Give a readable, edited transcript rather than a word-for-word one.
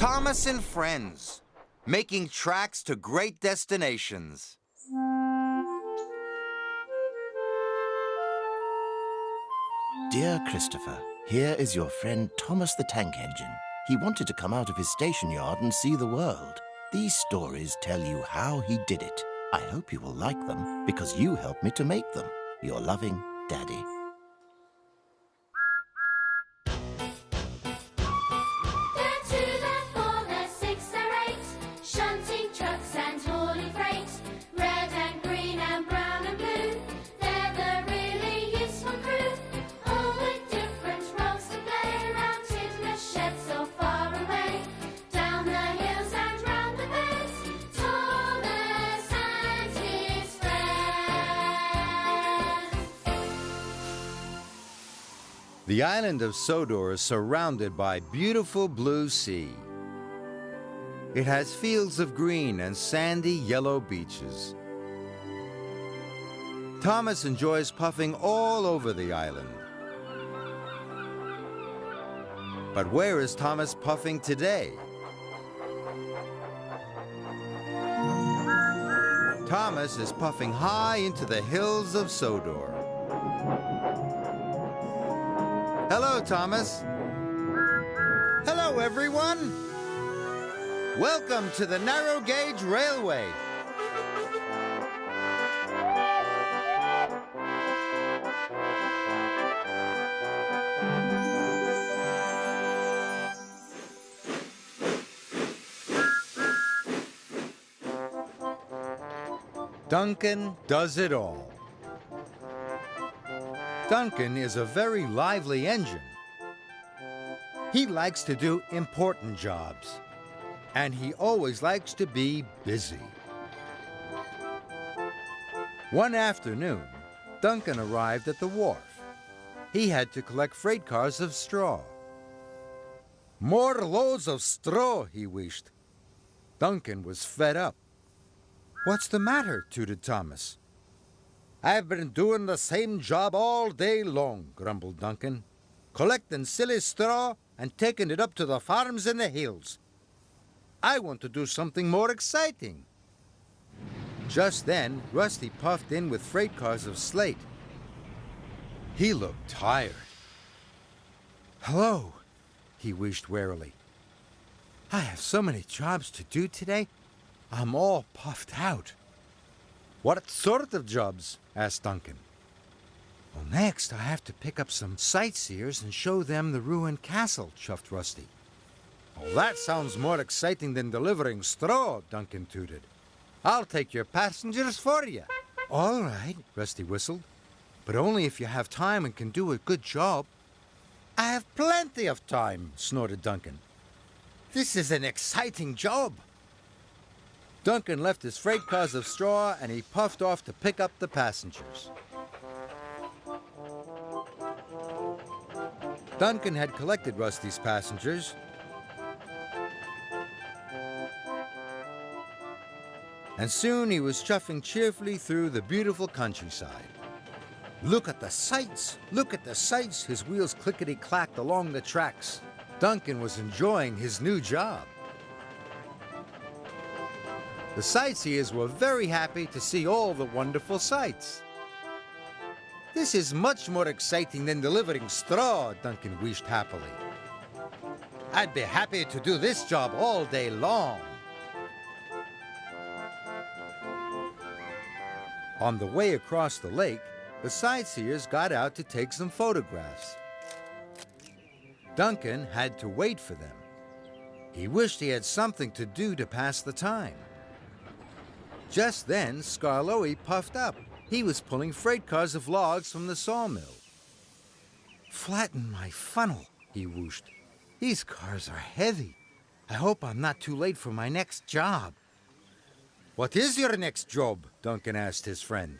Thomas and friends, making tracks to great destinations. Dear Christopher, here is your friend Thomas the Tank Engine. He wanted to come out of his station yard and see the world. These stories tell you how he did it. I hope you will like them because you helped me to make them. Your loving Daddy. The island of Sodor is surrounded by beautiful blue sea. It has fields of green and sandy yellow beaches. Thomas enjoys puffing all over the island. But where is Thomas puffing today? Thomas is puffing high into the hills of Sodor. Hello, Thomas. Hello, everyone. Welcome to the narrow gauge railway. Duncan does it all. Duncan is a very lively engine. He likes to do important jobs, and he always likes to be busy. One afternoon, Duncan arrived at the wharf. He had to collect freight cars of straw. More loads of straw, he wished. Duncan was fed up. What's the matter? Tooted Thomas. I've been doing the same job all day long, grumbled Duncan, collecting silly straw and taking it up to the farms in the hills. I want to do something more exciting. Just then, Rusty puffed in with freight cars of slate. He looked tired. Hello, he wished warily. I have so many jobs to do today. I'm all puffed out. What sort of jobs? Asked Duncan. Well, next I have to pick up some sightseers and show them the ruined castle, chuffed Rusty. Well, that sounds more exciting than delivering straw, Duncan tooted. I'll take your passengers for you. All right, Rusty whistled. But only if you have time and can do a good job. I have plenty of time, snorted Duncan. This is an exciting job. Duncan left his freight cars of straw and he puffed off to pick up the passengers. Duncan had collected Rusty's passengers, and soon he was chuffing cheerfully through the beautiful countryside. Look at the sights! Look at the sights! His wheels clickety-clacked along the tracks. Duncan was enjoying his new job. The sightseers were very happy to see all the wonderful sights. This is much more exciting than delivering straw, Duncan wished happily. I'd be happy to do this job all day long. On the way across the lake, the sightseers got out to take some photographs. Duncan had to wait for them. He wished he had something to do to pass the time. Just then, Skarloey puffed up. He was pulling freight cars of logs from the sawmill. Flatten my funnel, he whooshed. These cars are heavy. I hope I'm not too late for my next job. What is your next job? Duncan asked his friend.